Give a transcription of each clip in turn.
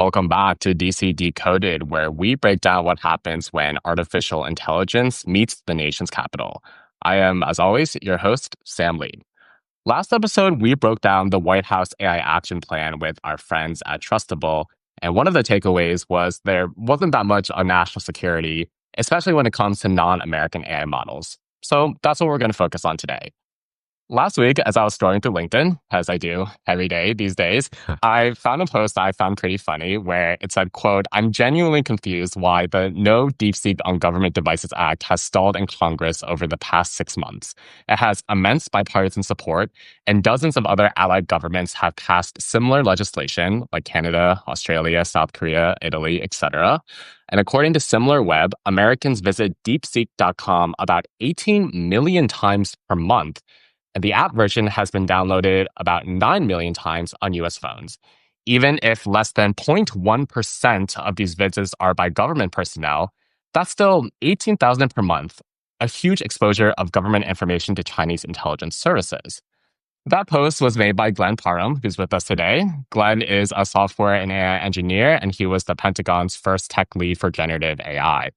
Welcome back to DC Decoded, where we break down what happens when artificial intelligence meets the nation's capital. I am, as always, your host, Sam Lee. Last episode, we broke down the White House AI action plan with our friends at Trustable, and one of the takeaways was there wasn't that much on national security, especially when it comes to non-American AI models. So that's what we're going to focus on today. Last week, as I was scrolling through LinkedIn, as I do every day these days, I found a post that I found pretty funny where it said, quote, "I'm genuinely confused why the No DeepSeek on Government Devices Act has stalled in Congress over the past 6 months. It has immense bipartisan support, and dozens of other allied governments have passed similar legislation, like Canada, Australia, South Korea, Italy, etc. And according to SimilarWeb, Americans visit deepseek.com about 18 million times per month, and the app version has been downloaded about 9 million times on US phones. Even if less than 0.1% of these visits are by government personnel, that's still 18,000 per month, a huge exposure of government information to Chinese intelligence services." That post was made by Glenn Parham, who's with us today. Glenn is a software and AI engineer, and he was the Pentagon's first tech lead for generative AI.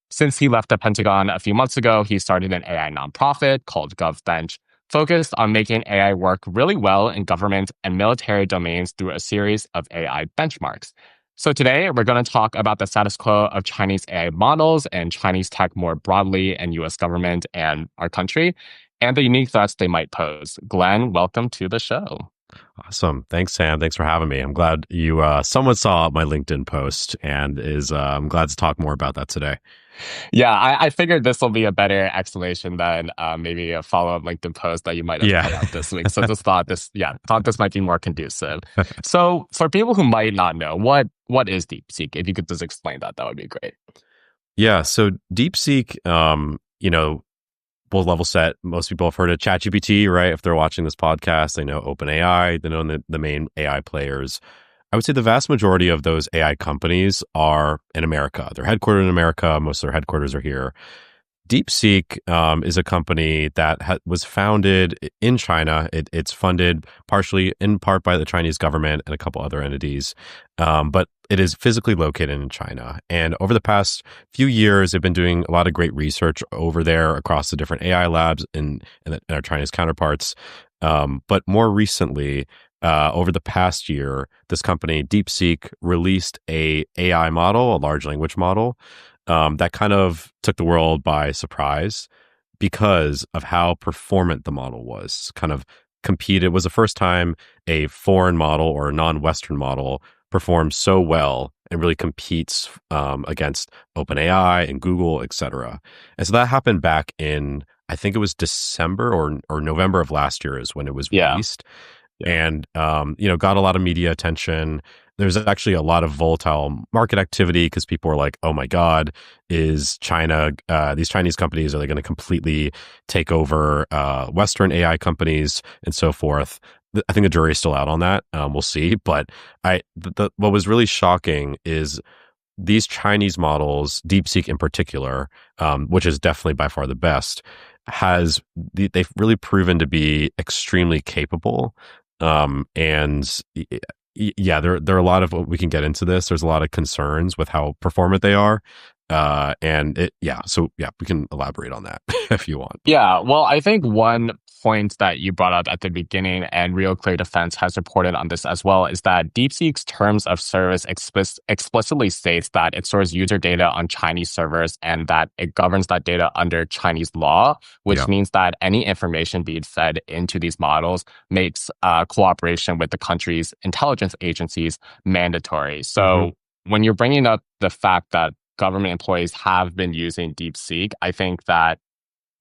Since he left the Pentagon a few months ago, he started an AI nonprofit called Gov't, focused on making AI work really well in government and military domains through a series of AI benchmarks. So today, we're going to talk about the status quo of Chinese AI models and Chinese tech more broadly in US government and our country, and the unique threats they might pose. Glenn, welcome to the show. Awesome. Thanks, Sam. Thanks for having me. I'm glad you, someone saw my LinkedIn post and I'm glad to talk more about that today. Yeah, I figured this will be a better explanation than maybe a follow-up LinkedIn post that you might have put out this week. So just thought this might be more conducive. So for people who might not know, what is DeepSeek? If you could just explain that, that would be great. Yeah. So DeepSeek, we'll level set. Most people have heard of ChatGPT, right? If they're watching this podcast, they know OpenAI, they know the main AI players. I would say the vast majority of those AI companies are in America. They're headquartered in America. Most of their headquarters are here. DeepSeek is a company that was founded in China. It's funded partially, in part, by the Chinese government and a couple other entities, but it is physically located in China. And over the past few years, they've been doing a lot of great research over there across the different AI labs and our Chinese counterparts. But more recently, over the past year, this company, DeepSeek, released a AI model, a large language model, that kind of took the world by surprise because of how performant the model was. Kind of competed, was the first time a foreign model or a non-Western model performs so well and really competes against OpenAI and Google, et cetera. And so that happened back in, I think it was December or November of last year is when it was released. And, got a lot of media attention. There's actually a lot of volatile market activity because people are like, oh my God, is China, these Chinese companies, are they going to completely take over Western AI companies and so forth? I think the jury's still out on that. We'll see. But what was really shocking is these Chinese models, DeepSeek in particular, which is definitely by far the best, they've really proven to be extremely capable. And yeah, there are a lot of, we can get into this. There's a lot of concerns with how performant they are. So we can elaborate on that if you want. Yeah, well, I think one point that you brought up at the beginning, and Real Clear Defense has reported on this as well, is that DeepSeek's terms of service explicitly states that it stores user data on Chinese servers and that it governs that data under Chinese law, which means that any information being fed into these models makes cooperation with the country's intelligence agencies mandatory. So when you're bringing up the fact that government employees have been using DeepSeek, I think that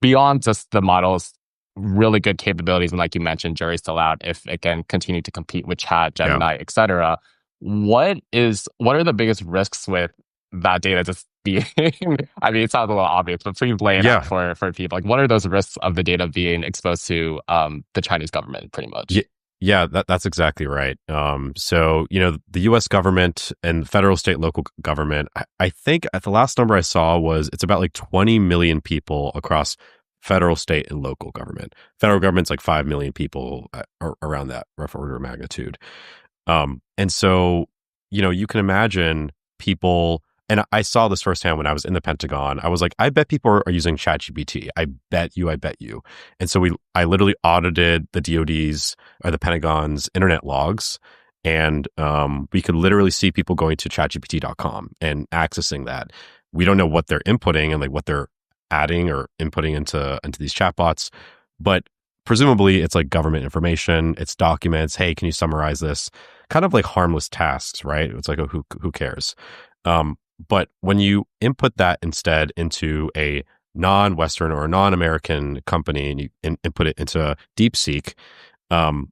beyond just the model's really good capabilities, and like you mentioned, jury's still out if it can continue to compete with Chat, Gemini, et cetera. What are the biggest risks with that data just being, I mean, it sounds a little obvious, but please lay it out for people. Like, what are those risks of the data being exposed to the Chinese government, pretty much? Yeah, that's exactly right. So, the U.S. government and federal, state, local government, I think at the last number I saw was it's about like 20 million people across federal, state, and local government. Federal government's like 5 million people, around that rough order of magnitude. And so you can imagine people, and I saw this firsthand when I was in the Pentagon. I was like, I bet people are using ChatGPT. I bet you. And so I literally audited the DoD's or the Pentagon's internet logs. And we could literally see people going to chatgpt.com and accessing that. We don't know what they're inputting and like what they're adding or inputting into these chatbots, but presumably it's like government information, it's documents. Hey, can you summarize this? Kind of like harmless tasks, right? It's like, oh, who cares? But when you input that instead into a non-Western or non-American company and you input it into DeepSeek,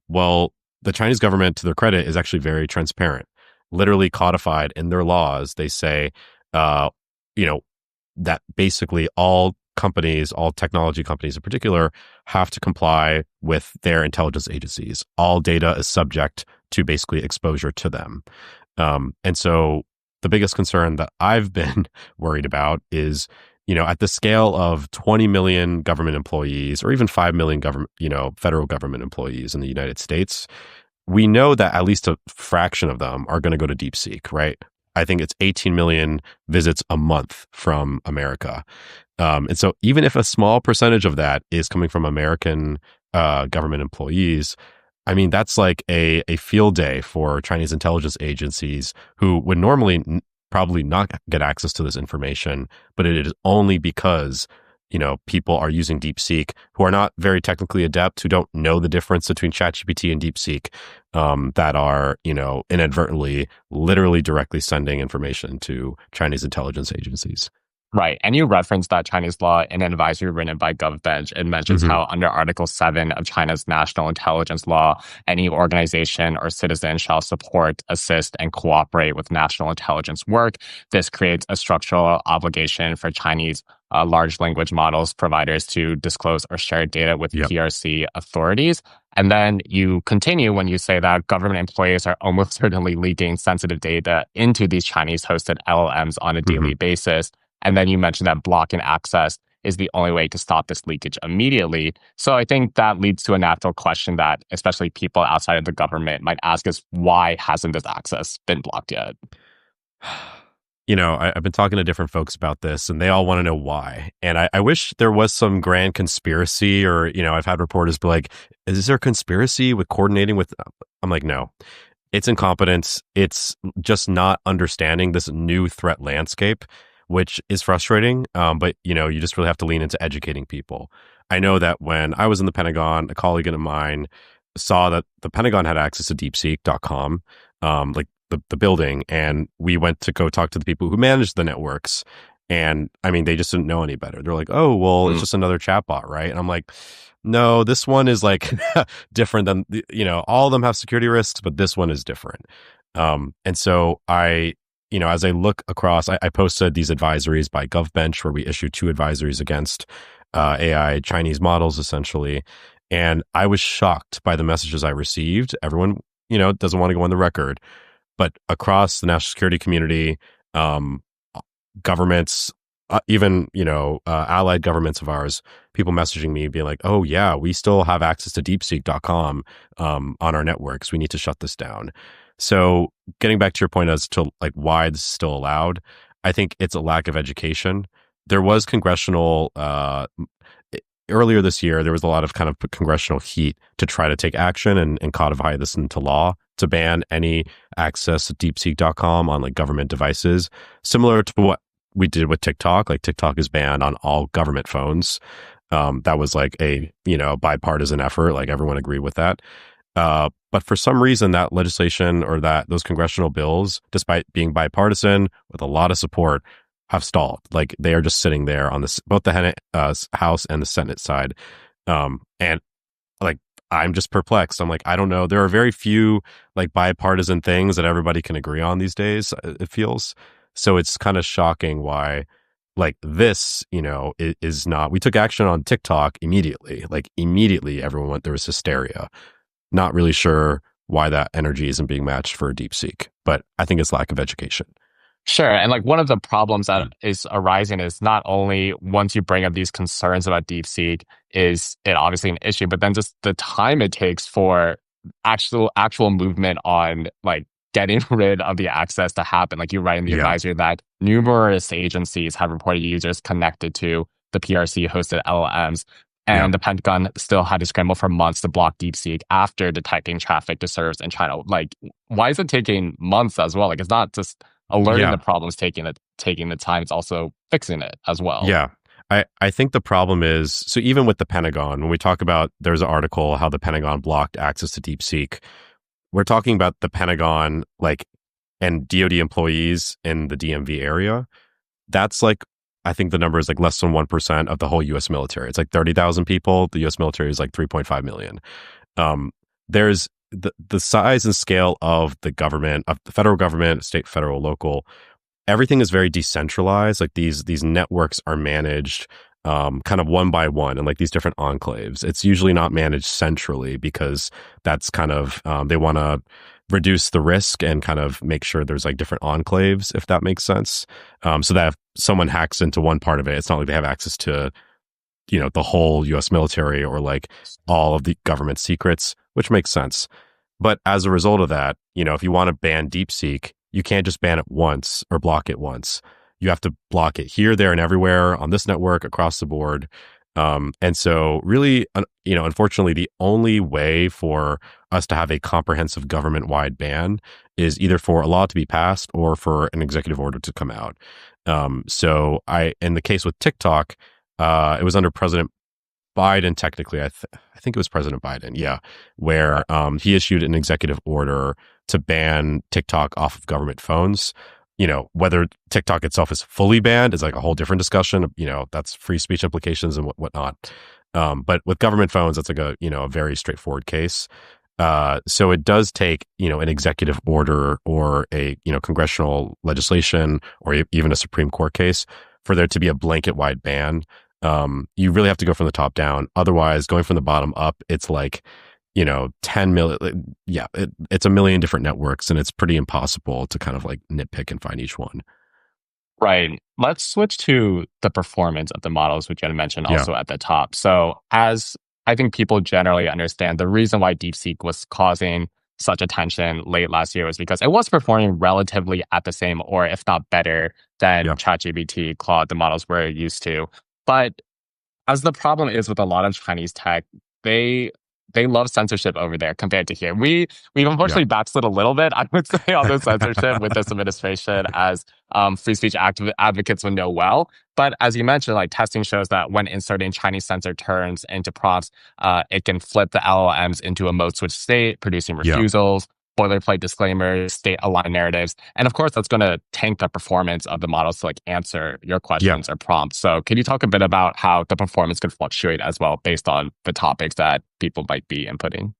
well, the Chinese government, to their credit, is actually very transparent. Literally codified in their laws, they say, uh, you know, that basically all companies, all technology companies in particular, have to comply with their intelligence agencies. All data is subject to basically exposure to them. And so the biggest concern that I've been worried about is, at the scale of 20 million government employees or even 5 million federal government employees in the United States, we know that at least a fraction of them are going to go to DeepSeek, right? I think it's 18 million visits a month from America. And so even if a small percentage of that is coming from American government employees, I mean, that's like a field day for Chinese intelligence agencies who would normally probably not get access to this information, but it is only because, people are using DeepSeek who are not very technically adept, who don't know the difference between ChatGPT and DeepSeek, that are, inadvertently, literally directly sending information to Chinese intelligence agencies. Right. And you referenced that Chinese law in an advisory written by Gov't. It mentions Mm-hmm. how under Article 7 of China's national intelligence law, any organization or citizen shall support, assist, and cooperate with national intelligence work. This creates a structural obligation for Chinese large language models providers to disclose or share data with Yep. PRC authorities. And then you continue when you say that government employees are almost certainly leaking sensitive data into these Chinese hosted LLMs on a Mm-hmm. daily basis. And then you mentioned that blocking access is the only way to stop this leakage immediately. So I think that leads to a natural question that especially people outside of the government might ask is, why hasn't this access been blocked yet? I've been talking to different folks about this and they all want to know why. And I wish there was some grand conspiracy or, I've had reporters be like, is there a conspiracy with coordinating with? I'm like, no, it's incompetence. It's just not understanding this new threat landscape, which is frustrating. But, you just really have to lean into educating people. I know that when I was in the Pentagon, a colleague of mine saw that the Pentagon had access to deepseek.com, like the building, and we went to go talk to the people who manage the networks. And I mean, they just didn't know any better. They're like, oh, well, it's just another chatbot, right? And I'm like, no, this one is like different than, all of them have security risks, but this one is different. And so as I look across, I posted these advisories by Gov't, where we issued 2 advisories against AI Chinese models, essentially. And I was shocked by the messages I received. Everyone, doesn't want to go on the record, but across the national security community, governments, even, allied governments of ours, people messaging me being like, oh yeah, we still have access to deepseek.com on our networks. We need to shut this down. So getting back to your point as to like why this is still allowed, I think it's a lack of education. There was congressional, earlier this year, there was a lot of kind of congressional heat to try to take action and codify this into law to ban any access to deepseek.com on like government devices, similar to what we did with TikTok. Like TikTok is banned on all government phones. That was like a, bipartisan effort. Like everyone agreed with that. But for some reason, that legislation or those congressional bills, despite being bipartisan with a lot of support, have stalled. Like they are just sitting there on both the House and the Senate side. And like, I'm just perplexed. I'm like, I don't know. There are very few like bipartisan things that everybody can agree on these days, it feels. So it's kind of shocking why like this, is not. We took action on TikTok immediately. Like immediately there was hysteria. Not really sure why that energy isn't being matched for DeepSeek, but I think it's lack of education. Sure. And like one of the problems that is arising is not only once you bring up these concerns about DeepSeek, is it obviously an issue, but then just the time it takes for actual movement on like getting rid of the access to happen. Like you write in the Yeah. advisory that numerous agencies have reported users connected to the PRC hosted LLMs. Yeah. And the Pentagon still had to scramble for months to block DeepSeek after detecting traffic to servers in China. Like, why is it taking months as well? Like, it's not just alerting the Yeah. problems taking the time; it's also fixing it as well. Yeah. I think the problem is, so even with the Pentagon, when we talk about, there's an article how the Pentagon blocked access to DeepSeek, we're talking about the Pentagon, like, and DoD employees in the DMV area. That's like, I think the number is like less than 1% of the whole US military. It's like 30,000 people. The US military is like 3.5 million. Um, there's the size and scale of the government, of the federal government, state, federal, local, everything is very decentralized. Like these networks are managed kind of one by one and like these different enclaves. It's usually not managed centrally because that's kind of they want to reduce the risk and kind of make sure there's like different enclaves, if that makes sense. So that if someone hacks into one part of it, it's not like they have access to, you know, the whole US military or like all of the government secrets, which makes sense. But as a result of that, you know, if you want to ban DeepSeek, you can't just ban it once or block it once. You have to block it here, there, and everywhere on this network across the board. And so really, you know, unfortunately, the only way for us to have a comprehensive government-wide ban is either for a law to be passed or for an executive order to come out. In the case with TikTok, it was under President Biden, technically. I think it was President Biden, yeah, where he issued an executive order to ban TikTok off of government phones. You know, whether TikTok itself is fully banned is like a whole different discussion. You know, that's free speech implications and whatnot. But with government phones, that's like a very straightforward case. So it does take, you know, an executive order or a, you know, congressional legislation or even a Supreme Court case for there to be a blanket wide ban. You really have to go from the top down. Otherwise, going from the bottom up, it's like, you know, 10 million. Yeah, it's a million different networks, and it's pretty impossible to kind of like nitpick and find each one. Right. Let's switch to the performance of the models, which you had mentioned Yeah. also at the top. So, as I think people generally understand, the reason why DeepSeek was causing such attention late last year was because it was performing relatively at the same, or if not better, than Yeah. ChatGPT, Claude, the models we're used to. But as the problem is with a lot of Chinese tech, they they love censorship over there compared to here. We've Yeah. unfortunately backslid a little bit, I would say, on the censorship with this administration, as free speech advocates would know well. But as you mentioned, like testing shows that when inserting Chinese censored terms into prompts, it can flip the LLMs into a mode switch state, producing Yeah. refusals, boilerplate disclaimers, state aligned narratives. And of course, that's going to tank the performance of the models to like answer your Yeah. questions or prompts. So can you talk a bit about how the performance could fluctuate as well based on the topics that people might be inputting?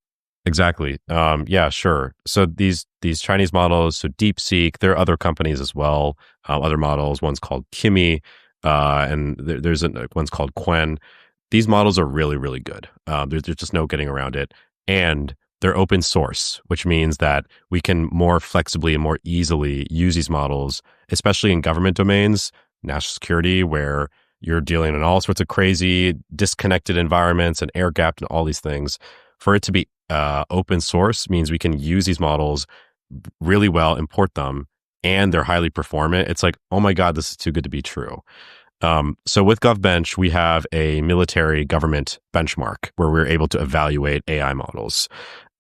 Exactly. Yeah, sure. So these Chinese models, so DeepSeek, there are other companies as well, other models. One's called Kimi, and one's called Quen. These models are really, really good. There's just no getting around it, and they're open source, which means that we can more flexibly and more easily use these models, especially in government domains, national security, where you're dealing in all sorts of crazy, disconnected environments and air gapped and all these things. For it to be open source means we can use these models really well, import them, and they're highly performant. It's like, oh my God, this is too good to be true. So with GovBench, we have a military government benchmark where we're able to evaluate AI models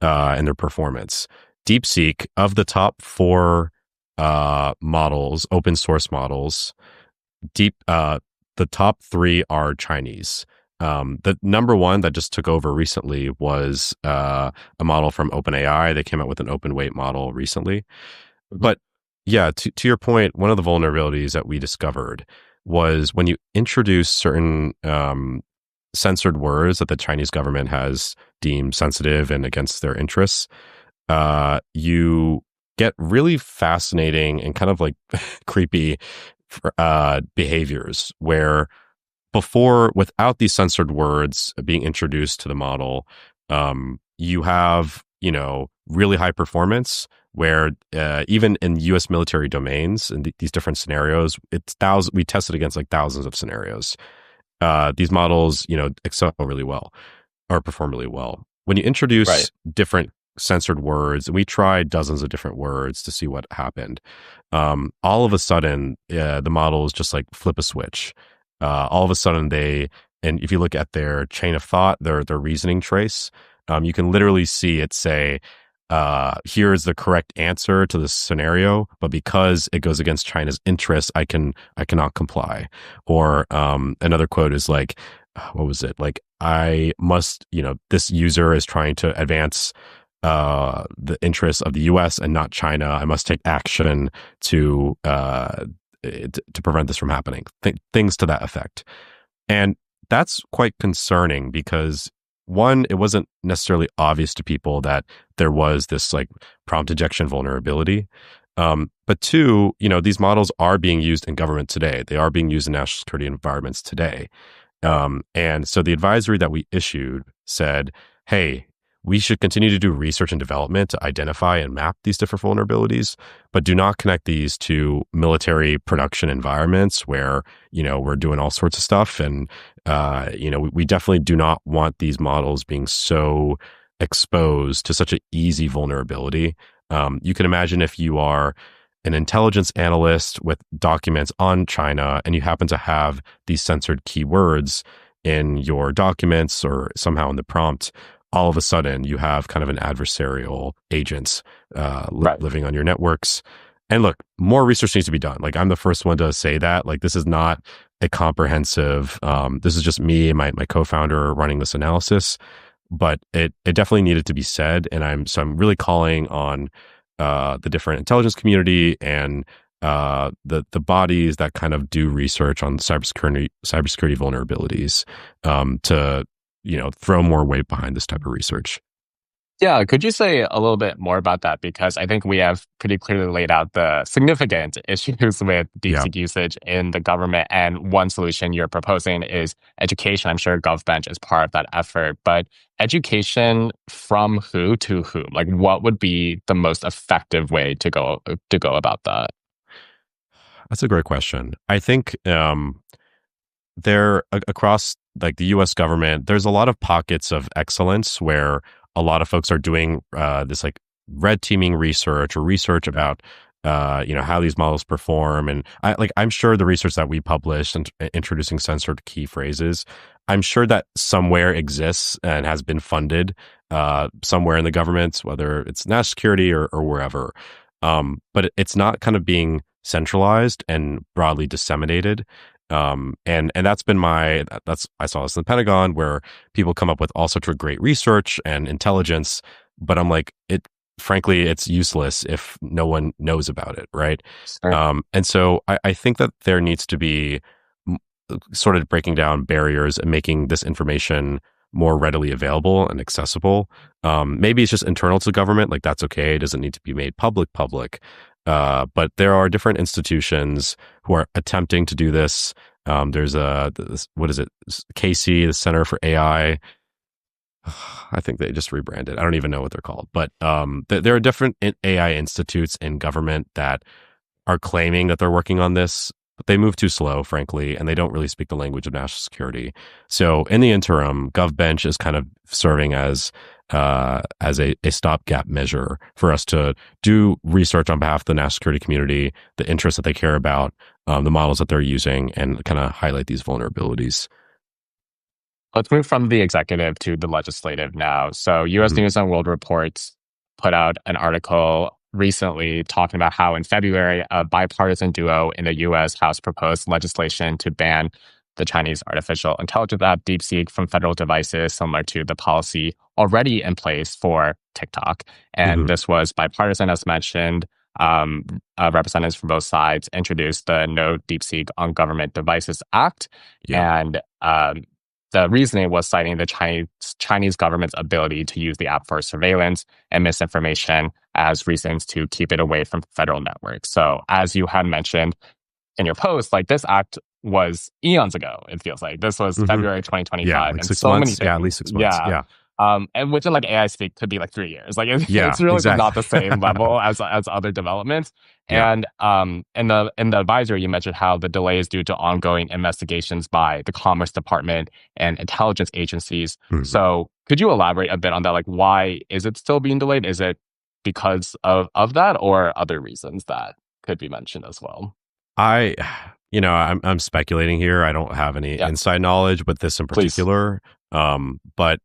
and their performance. DeepSeek, of the top four models, open source models, the top three are Chinese. The number one that just took over recently was a model from OpenAI. They came out with an open weight model recently. But yeah, to your point, one of the vulnerabilities that we discovered was when you introduce certain censored words that the Chinese government has deemed sensitive and against their interests, you get really fascinating and kind of like creepy behaviors where before, without these censored words being introduced to the model, you have, you know, really high performance where even in U.S. military domains and these different scenarios, we tested against like thousands of scenarios. These models, you know, excel really well or perform really well. When you introduce Right. different censored words, and we tried dozens of different words to see what happened. All of a sudden, the models just like flip a switch. All of a sudden, and if you look at their chain of thought, their reasoning trace, you can literally see it say, here is the correct answer to this scenario, but because it goes against China's interests, I cannot comply. Or another quote is like, what was it? Like, I must, this user is trying to advance the interests of the U.S. and not China. I must take action to prevent this from happening. Things to that effect. And that's quite concerning because one, it wasn't necessarily obvious to people that there was this like prompt injection vulnerability. But two, these models are being used in government today. They are being used in national security environments today. And so the advisory that we issued said, hey, we should continue to do research and development to identify and map these different vulnerabilities, but do not connect these to military production environments where, we're doing all sorts of stuff. And, we definitely do not want these models being so exposed to such an easy vulnerability. You can imagine if you are an intelligence analyst with documents on China and you happen to have these censored keywords in your documents or somehow in the prompt, all of a sudden you have kind of an adversarial agent Right. living on your networks. And look, more research needs to be done. Like, I'm the first one to say that. Like, this is not a comprehensive, this is just me and my co-founder running this analysis, but it definitely needed to be said. And I'm really calling on the different intelligence community and the bodies that kind of do research on cybersecurity vulnerabilities to throw more weight behind this type of research. Yeah, could you say a little bit more about that? Because I think we have pretty clearly laid out the significant issues with Yeah. DeepSeek usage in the government. And one solution you're proposing is education. I'm sure Gov't is part of that effort. But education from who to whom? Like, what would be the most effective way to go about that? That's a great question. I think there across like the U.S. government, there's a lot of pockets of excellence where a lot of folks are doing this like red teaming research or research about how these models perform. And I'm sure the research that we published and introducing censored key phrases, I'm sure that somewhere exists and has been funded somewhere in the government, whether it's national security or wherever. But it's not kind of being centralized and broadly disseminated. And that's been I saw this in the Pentagon where people come up with all sorts of great research and intelligence, but I'm like, frankly, it's useless if no one knows about it. Right. Sure. And so I think that there needs to be sort of breaking down barriers and making this information more readily available and accessible. Maybe it's just internal to government. Like, that's okay. It doesn't need to be made public. But there are different institutions who are attempting to do this. There's what is it? KC, the Center for AI. I think they just rebranded. I don't even know what they're called. But there are different AI institutes in government that are claiming that they're working on this, but they move too slow, frankly, and they don't really speak the language of national security. So in the interim, Gov't is kind of serving as a stopgap measure for us to do research on behalf of the national security community, the interests that they care about, the models that they're using, and kind of highlight these vulnerabilities. Let's move from the executive to the legislative now. So, U.S. Mhm. News and World Reports put out an article recently talking about how in February, a bipartisan duo in the U.S. House proposed legislation to ban the Chinese artificial intelligence app DeepSeek from federal devices, similar to the policy already in place for TikTok. And Mhm. this was bipartisan, as mentioned. Representatives from both sides introduced the No DeepSeek on Government Devices Act. Yeah. And the reasoning was citing the Chinese government's ability to use the app for surveillance and misinformation as reasons to keep it away from federal networks. So, as you had mentioned in your post, like, this act was eons ago. It feels like this was Mhm. February Yeah, 2025, like and 6 so many months. things. Yeah, at least 6 months. Yeah, Yeah. And within like AI speak could be like 3 years. Like Yeah, it's really just not the exactly. same level as other developments. Yeah. And in the advisory, you mentioned how the delay is due to ongoing investigations by the Commerce Department and intelligence agencies. Mhm. So could you elaborate a bit on that? Like, why is it still being delayed? Is it because of that, or other reasons that could be mentioned as well? I, I'm speculating here. I don't have any Yeah, inside knowledge with this in please. particular. But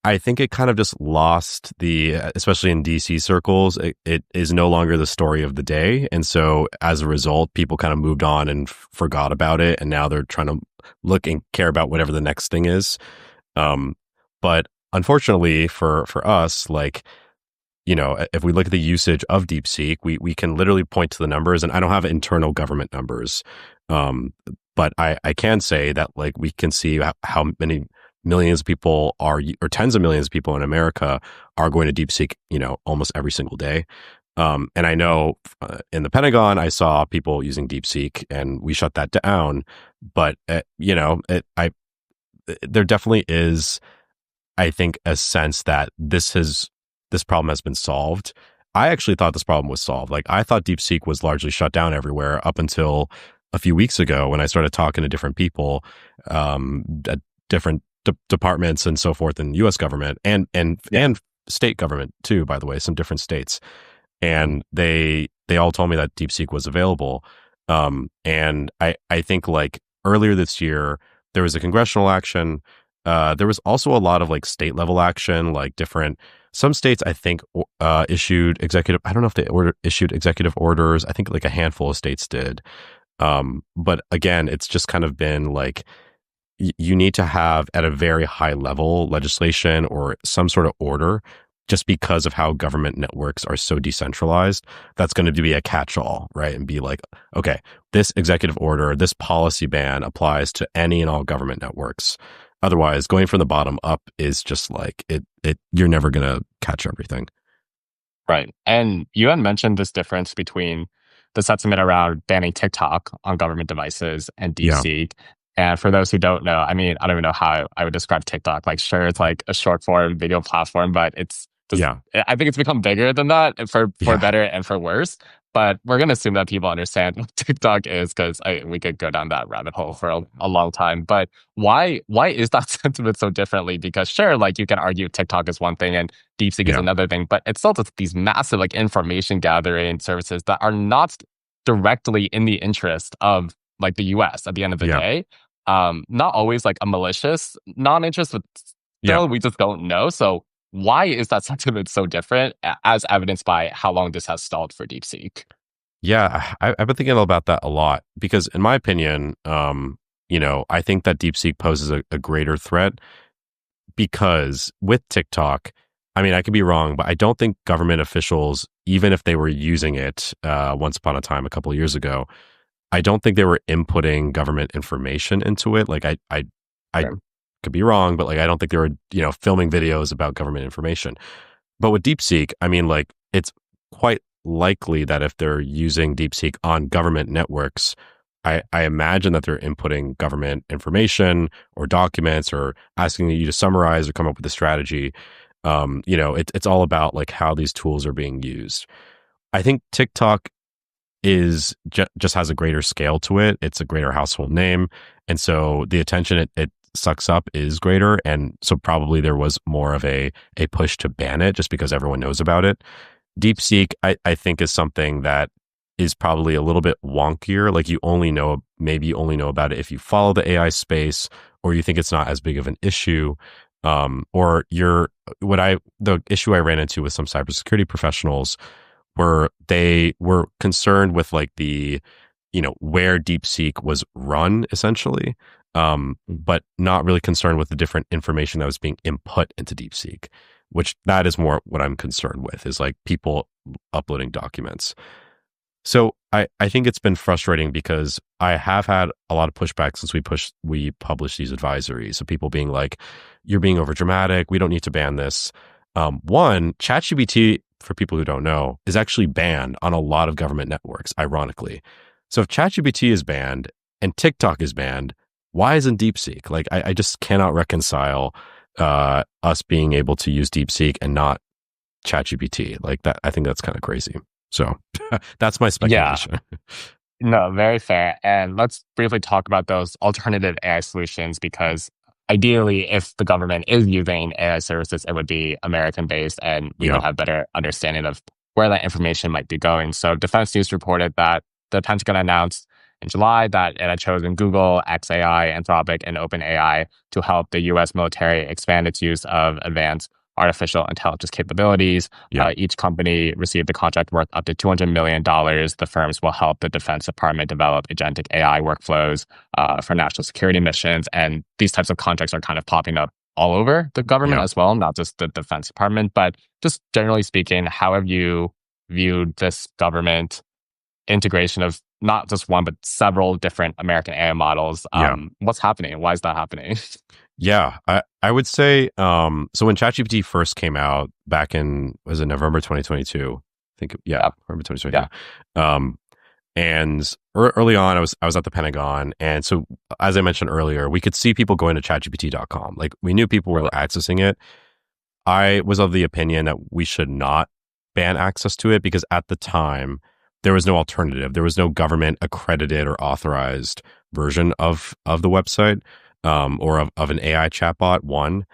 I think it kind of just lost especially in DC circles, it is no longer the story of the day. And so as a result, people kind of moved on and forgot about it. And now they're trying to look and care about whatever the next thing is. Um, but unfortunately for us, like, if we look at the usage of DeepSeek, we can literally point to the numbers, and I don't have internal government numbers. Um, but I can say that like we can see how many millions of people or tens of millions of people in America are going to DeepSeek, almost every single day. And I know in the Pentagon, I saw people using DeepSeek and we shut that down. But, there definitely is, I think, a sense that this problem has been solved. I actually thought this problem was solved. Like I thought DeepSeek was largely shut down everywhere up until a few weeks ago when I started talking to different people, at different departments and so forth in U.S. government Yeah. and state government too. By the way, some different states, and they all told me that DeepSeek was available. And I think like earlier this year there was a congressional action. There was also a lot of like state level action, like some states I think issued executive. I don't know if they issued executive orders. I think like a handful of states did. But again, it's just kind of been like you need to have at a very high level legislation or some sort of order just because of how government networks are so decentralized. That's going to be a catch-all, right? And be like, okay, this executive order, this policy ban applies to any and all government networks. Otherwise, going from the bottom up is just like you're never going to catch everything. Right. And you had mentioned this difference between the sentiment around banning TikTok on government devices and Yeah. DeepSeek. And for those who don't know, I mean, I don't even know how I would describe TikTok. Like, sure, it's like a short form video platform, but it's just, Yeah. I think it's become bigger than that for Yeah. better and for worse. But we're going to assume that people understand what TikTok is because we could go down that rabbit hole for a long time. But why is that sentiment so differently? Because sure, like you can argue TikTok is one thing and DeepSeek is Yeah. another thing, but it's still just these massive like information gathering services that are not directly in the interest of like the US at the end of the Yeah. day. Not always like a malicious non-interest, but Yeah. still we just don't know. So why is that sentiment so different as evidenced by how long this has stalled for DeepSeek? Yeah, I've been thinking about that a lot because, in my opinion, I think that DeepSeek poses a greater threat because with TikTok, I mean, I could be wrong, but I don't think government officials, even if they were using it once upon a time, a couple of years ago, I don't think they were inputting government information into it. Like, I Sure. could be wrong, but like, I don't think they were, filming videos about government information. But with DeepSeek, I mean, like, it's quite likely that if they're using DeepSeek on government networks, I imagine that they're inputting government information or documents or asking you to summarize or come up with a strategy. It's all about like how these tools are being used. I think TikTok just has a greater scale to it. It's a greater household name. And so the attention it sucks up is greater. And so probably there was more of a push to ban it just because everyone knows about it. DeepSeek, I think, is something that is probably a little bit wonkier. Like maybe you only know about it if you follow the AI space or you think it's not as big of an issue. Or the issue I ran into with some cybersecurity professionals were they were concerned with like where DeepSeek was run essentially, but not really concerned with the different information that was being input into DeepSeek, which that is more what I'm concerned with is like people uploading documents. So I think it's been frustrating because I have had a lot of pushback since we published these advisories of people being like, you're being over dramatic. We don't need to ban this. One, ChatGPT, for people who don't know, is actually banned on a lot of government networks, ironically. So if ChatGPT is banned and TikTok is banned, why isn't DeepSeek? Like, I just cannot reconcile us being able to use DeepSeek and not ChatGPT. Like that, I think that's kind of crazy. So that's my Yeah, speculation. no, very fair. And let's briefly talk about those alternative AI solutions because ideally, if the government is using AI services, it would be American based and we would Yeah, have better understanding of where that information might be going. So Defense News reported that the Pentagon announced in July that it had chosen Google, XAI, Anthropic, and OpenAI to help the US military expand its use of advanced artificial intelligence capabilities. yeah, Each company received a contract worth up to $200 million. The firms will help the Defense Department develop agentic AI workflows for national security missions. And these types of contracts are kind of popping up all over the government yeah. as well, not just the Defense Department. But just generally speaking, how have you viewed this government integration of not just one, but several different American AI models? Yeah. What's happening? Why is that happening? Yeah, I would say so when ChatGPT first came out back in was it November 2022? I think yeah, Yeah, November yeah, 2022. And early on I was at the Pentagon, and so as I mentioned earlier, we could see people going to chatgpt.com. Like we knew people were right, accessing it. I was of the opinion that we should not ban access to it because at the time there was no alternative. There was no government accredited or authorized version of the website or of an AI chatbot. One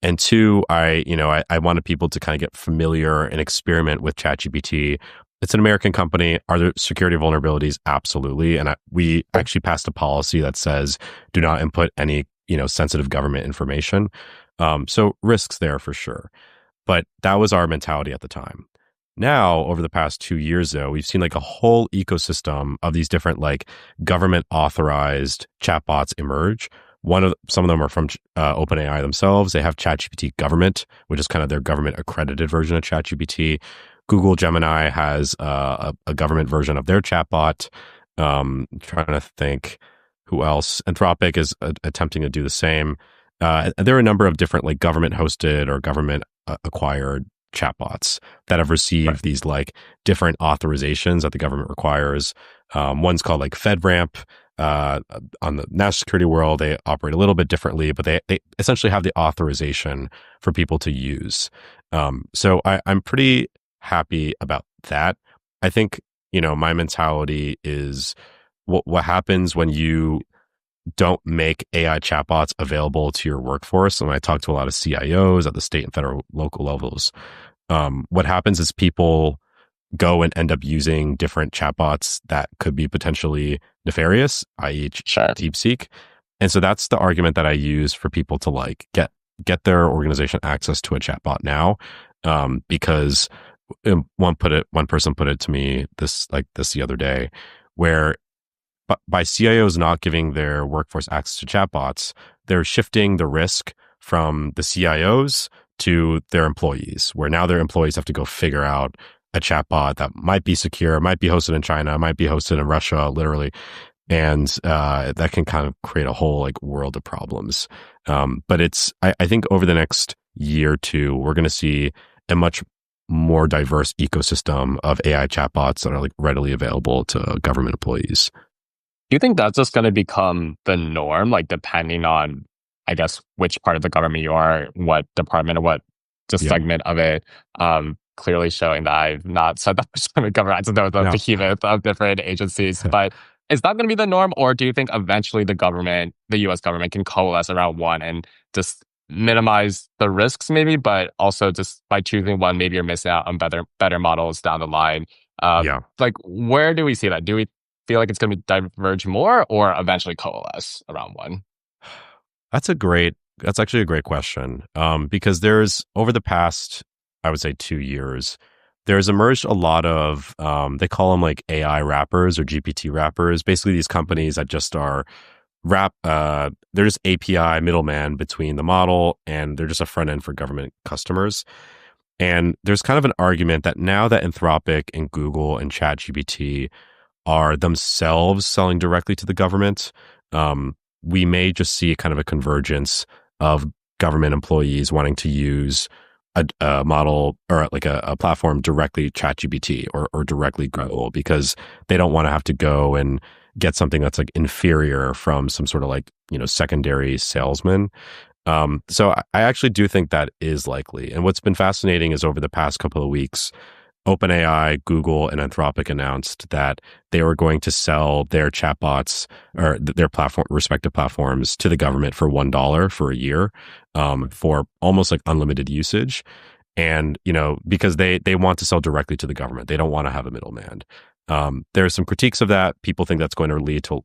and two, I wanted people to kind of get familiar and experiment with ChatGPT. It's an American company. Are there security vulnerabilities? Absolutely. And we actually passed a policy that says do not input any sensitive government information. So risks there for sure. But that was our mentality at the time. Now, over the past 2 years, though, we've seen like a whole ecosystem of these different like government authorized chatbots emerge. Some of them are from OpenAI themselves. They have ChatGPT Government, which is kind of their government accredited version of ChatGPT. Google Gemini has a government version of their chatbot. Trying to think who else. Anthropic is attempting to do the same. There are a number of different like government hosted or government acquired chatbots that have right, received these like different authorizations that the government requires. One's called like FedRAMP. On the national security world, they operate a little bit differently, but they essentially have the authorization for people to use. So I'm pretty happy about that. I think, my mentality is what happens when you don't make AI chatbots available to your workforce. And I talk to a lot of CIOs at the state and federal local levels. What happens is people go and end up using different chatbots that could be potentially nefarious, i.e. sure. DeepSeek. And so that's the argument that I use for people to like get their organization access to a chatbot now. Because one person put it to me this the other day where by CIOs not giving their workforce access to chatbots, they're shifting the risk from the CIOs to their employees, where now their employees have to go figure out a chatbot that might be secure, might be hosted in China, might be hosted in Russia, literally. And that can kind of create a whole like world of problems. But I think over the next year or two, we're going to see a much more diverse ecosystem of AI chatbots that are like readily available to government employees. Do you think that's just going to become the norm, like depending on, I guess, which part of the government you are, what department or what just Yeah. segment of it? Clearly showing that I've not said that much time in government. I just know the No. behemoth of different agencies. But is that going to be the norm, or do you think eventually the U.S. government, can coalesce around one and just minimize the risks, maybe, but also just by choosing one, maybe you're missing out on better models down the line. Yeah. Like, where do we see that? Do we feel like it's going to diverge more or eventually coalesce around one? That's actually a great question. Because there's over the past, I would say 2 years, there's emerged a lot of, they call them like AI wrappers or GPT wrappers. Basically these companies that just are they're just API middleman between the model and they're just a front end for government customers. And there's kind of an argument that now that Anthropic and Google and ChatGPT are themselves selling directly to the government, we may just see kind of a convergence of government employees wanting to use a model or like a platform directly ChatGPT or directly Google because they don't want to have to go and get something that's like inferior from some sort of like secondary salesman. So I actually do think that is likely. And what's been fascinating is over the past couple of weeks, OpenAI, Google, and Anthropic announced that they were going to sell their chatbots or their respective platforms to the government for $1 for a year, for almost like unlimited usage. And, because they want to sell directly to the government. They don't want to have a middleman. There's some critiques of that. People think that's going to lead to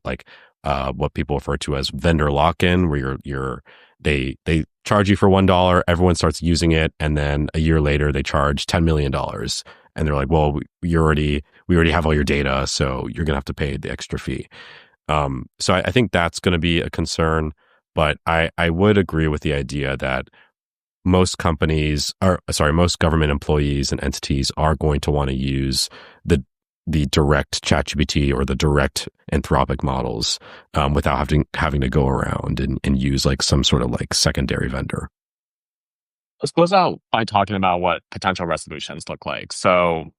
what people refer to as vendor lock-in, where they charge you for $1, everyone starts using it, and then a year later they charge $10 million. And they're like, well, we already have all your data, so you're going to have to pay the extra fee. So I think that's going to be a concern. But I would agree with the idea that most government employees and entities are going to want to use the direct ChatGPT or the direct Anthropic models without having to go around and use like some sort of like secondary vendor. Let's close out by talking about what potential resolutions look like. So,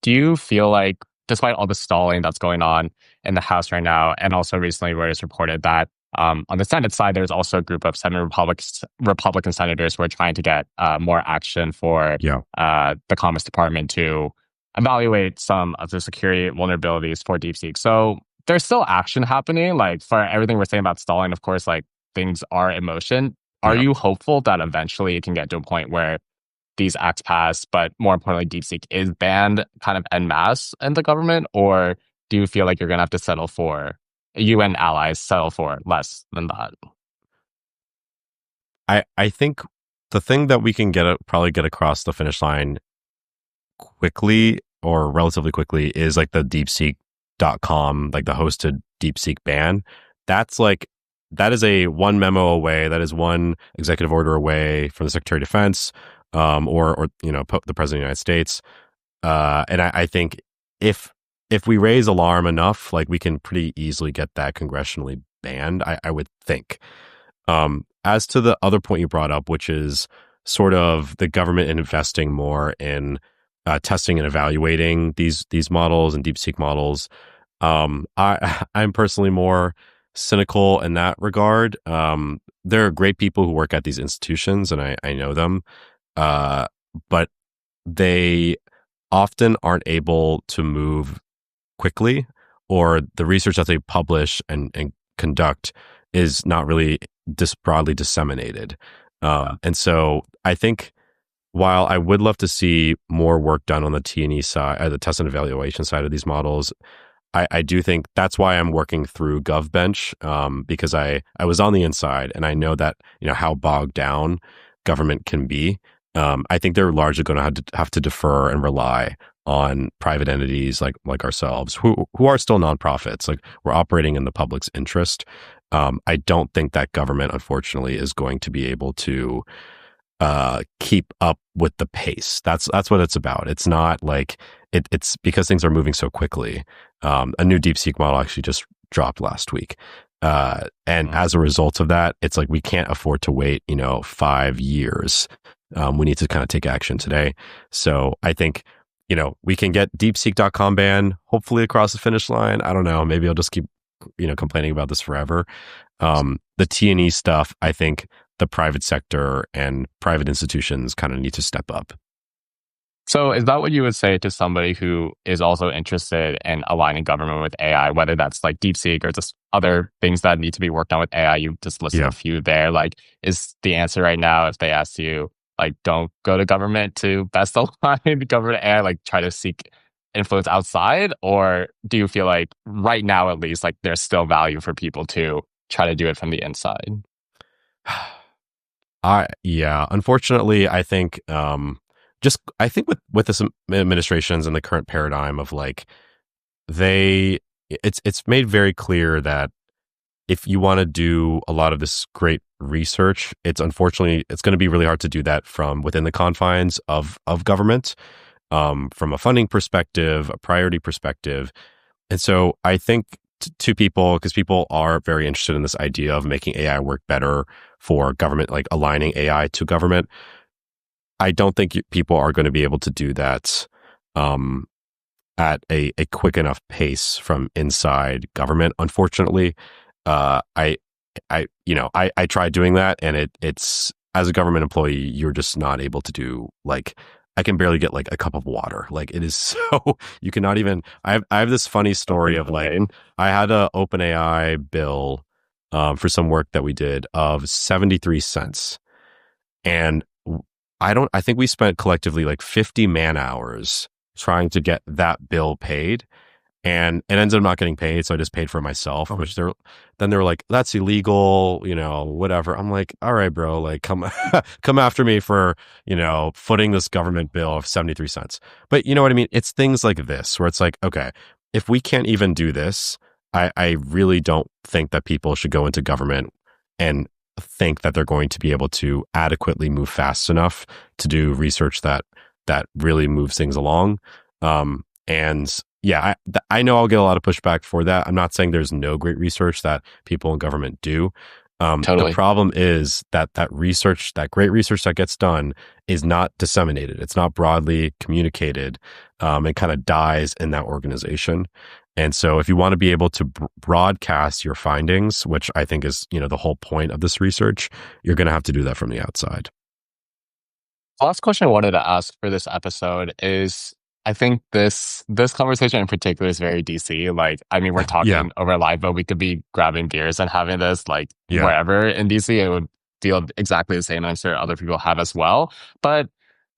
do you feel like, despite all the stalling that's going on in the House right now, and also recently where it's reported that on the Senate side, there's also a group of Senate Republican senators who are trying to get more action for the Commerce Department to evaluate some of the security vulnerabilities for DeepSeek. So there's still action happening. Like for everything we're saying about stalling, of course, like things are in motion. Are you hopeful that eventually it can get to a point where these acts pass, but more importantly, DeepSeek is banned kind of en masse in the government? Or do you feel like you're going to have to settle for, you and allies settle for less than that? I think the thing that we can probably get across the finish line quickly or relatively quickly is like the DeepSeek.com, like the hosted DeepSeek ban. That is a one memo away. That is one executive order away from the Secretary of Defense, or the President of the United States. And I think if we raise alarm enough, like we can pretty easily get that congressionally banned. I would think. As to the other point you brought up, which is sort of the government investing more in testing and evaluating these models and DeepSeek models, I'm personally more cynical in that regard. There are great people who work at these institutions, and I know them, but they often aren't able to move quickly, or the research that they publish and conduct is not really broadly disseminated. And so I think while I would love to see more work done on the T&E side, the test and evaluation side of these models, I do think that's why I'm working through GovBench, because I was on the inside and I know that, how bogged down government can be. I think they're largely going to have to defer and rely on private entities like ourselves, who are still nonprofits. Like, we're operating in the public's interest. I don't think that government, unfortunately, is going to be able to keep up with the pace. That's what it's about. It's not like it's because things are moving so quickly. A new DeepSeek model actually just dropped last week. And as a result of that, it's like we can't afford to wait, 5 years. We need to kind of take action today. So I think, we can get DeepSeek.com ban hopefully across the finish line. I don't know. Maybe I'll just keep, complaining about this forever. The T&E stuff, I think the private sector and private institutions kind of need to step up. So is that what you would say to somebody who is also interested in aligning government with AI, whether that's like DeepSeek or just other things that need to be worked on with AI? You just listed a few there. Like, is the answer right now, if they ask you, like, don't go to government to best align government AI, like try to seek influence outside? Or do you feel like right now, at least, like there's still value for people to try to do it from the inside? Unfortunately, I think, I think with this administrations and the current paradigm of like, it's made very clear that if you want to do a lot of this great research, it's going to be really hard to do that from within the confines of government, from a funding perspective, a priority perspective. And so I think to people, because people are very interested in this idea of making AI work better for government, like aligning AI to government, I don't think people are going to be able to do that at a quick enough pace from inside government. Unfortunately, I I tried doing that, and it's as a government employee, you're just not able to do like I can barely get like a cup of water. Like it is so you cannot even. I have this funny story of like I had a OpenAI bill for some work that we did of 73 cents, and I think we spent collectively like 50 man hours trying to get that bill paid, and it ended up not getting paid, so I just paid for it myself. Which they were like, that's illegal, whatever. I'm like, all right, bro, like come come after me for footing this government bill of 73 cents. But you know what I mean? It's things like this where it's like, okay, if we can't even do this, I really don't think that people should go into government and think that they're going to be able to adequately move fast enough to do research that really moves things along. And yeah, I know I'll get a lot of pushback for that. I'm not saying there's no great research that people in government do. Totally. The problem is that research, that great research that gets done, is not disseminated. It's not broadly communicated, and kind of dies in that organization. And so if you want to be able to broadcast your findings, which I think is, the whole point of this research, you're going to have to do that from the outside. The last question I wanted to ask for this episode is, I think this conversation in particular is very DC. Like, I mean, we're talking over live, but we could be grabbing beers and having this wherever in DC. It would feel exactly the same. I'm sure other people have as well. But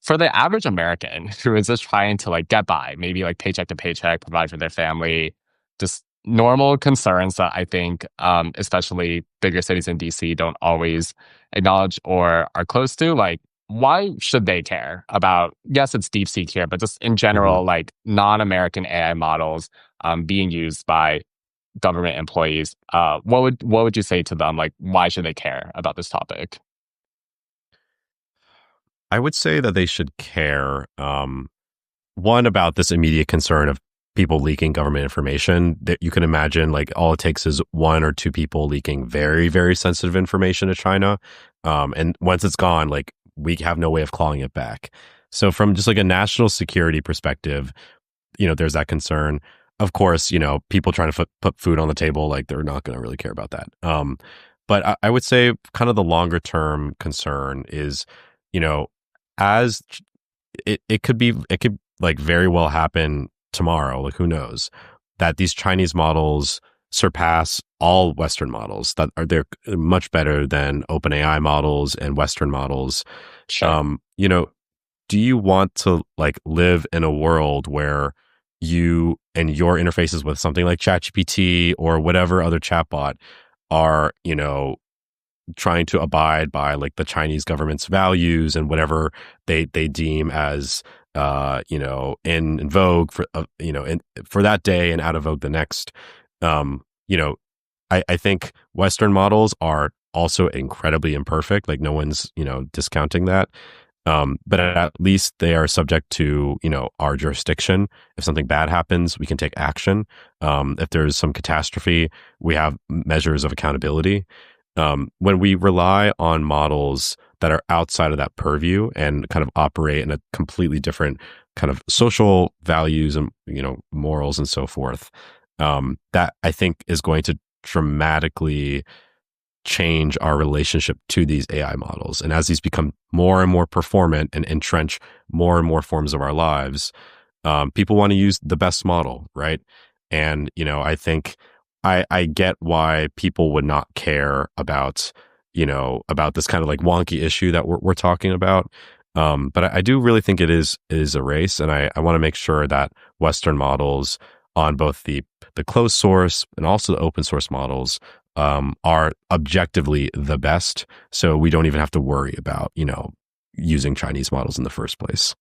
for the average American who is just trying to get by, maybe paycheck to paycheck, provide for their family, just normal concerns that I think, especially bigger cities in DC, don't always acknowledge or are close to, why should they care about, yes, it's DeepSeek here, but just in general, non-American AI models being used by government employees? What would you say to them? Why should they care about this topic? I would say that they should care, one, about this immediate concern of people leaking government information. That you can imagine, all it takes is one or two people leaking very, very sensitive information to China. And once it's gone, we have no way of clawing it back. So from just a national security perspective, there's that concern. Of course, people trying to put food on the table, they're not going to really care about that. But I would say kind of the longer term concern is, as it could very well happen tomorrow, who knows, that these Chinese models surpass all Western models, that they're much better than OpenAI models and Western models. Sure. Do you want to live in a world where you and your interfaces with something like ChatGPT or whatever other chatbot are, trying to abide by the Chinese government's values and whatever they deem as in vogue for for that day and out of vogue the next? I think Western models are also incredibly imperfect. No one's discounting that. But at least they are subject to, our jurisdiction. If something bad happens, we can take action. If there's some catastrophe, we have measures of accountability. When we rely on models that are outside of that purview and kind of operate in a completely different kind of social values and, morals and so forth, that I think is going to dramatically change our relationship to these AI models. And as these become more and more performant and entrench more and more forms of our lives, people want to use the best model, right? And, I think I get why people would not care about, about this kind of wonky issue that we're talking about. But I do really think it is a race. And I want to make sure that Western models on both the closed source and also the open source models are objectively the best. So we don't even have to worry about, using Chinese models in the first place.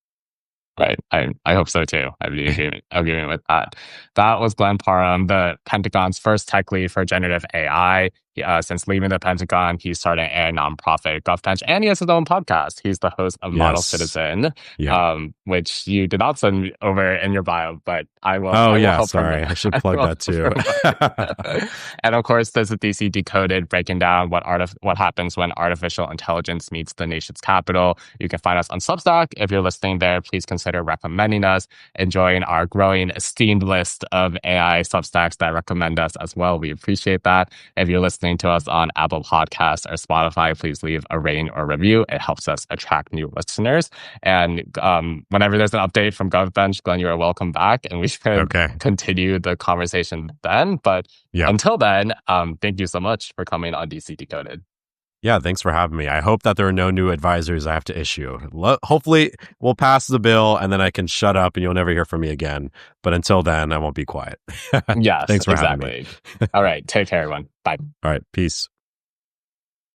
Right. I hope so too. I'd be agreeing with that. That was Glenn Parham, the Pentagon's first tech lead for generative AI. Since leaving the Pentagon, he started a nonprofit, Gov't, and he has his own podcast. He's the host of Model Citizen, which you did not send over in your bio, but I will. Oh, I will sorry. I should plug that too. And of course, there's a DC Decoded breaking down what happens when artificial intelligence meets the nation's capital. You can find us on Substack. If you're listening there, please consider recommending us, enjoying our growing esteemed list of AI Substacks that recommend us as well. We appreciate that. If you're listening listening to us on Apple Podcasts or Spotify, please leave a rating or review. It helps us attract new listeners. And whenever there's an update from Gov't, Glenn, you are welcome back, and we should continue the conversation then. But until then, thank you so much for coming on DC Decoded. Yeah, thanks for having me. I hope that there are no new advisories I have to issue. Hopefully, we'll pass the bill and then I can shut up and you'll never hear from me again. But until then, I won't be quiet. Yes, thanks for having me. All right. Take care, everyone. Bye. All right. Peace.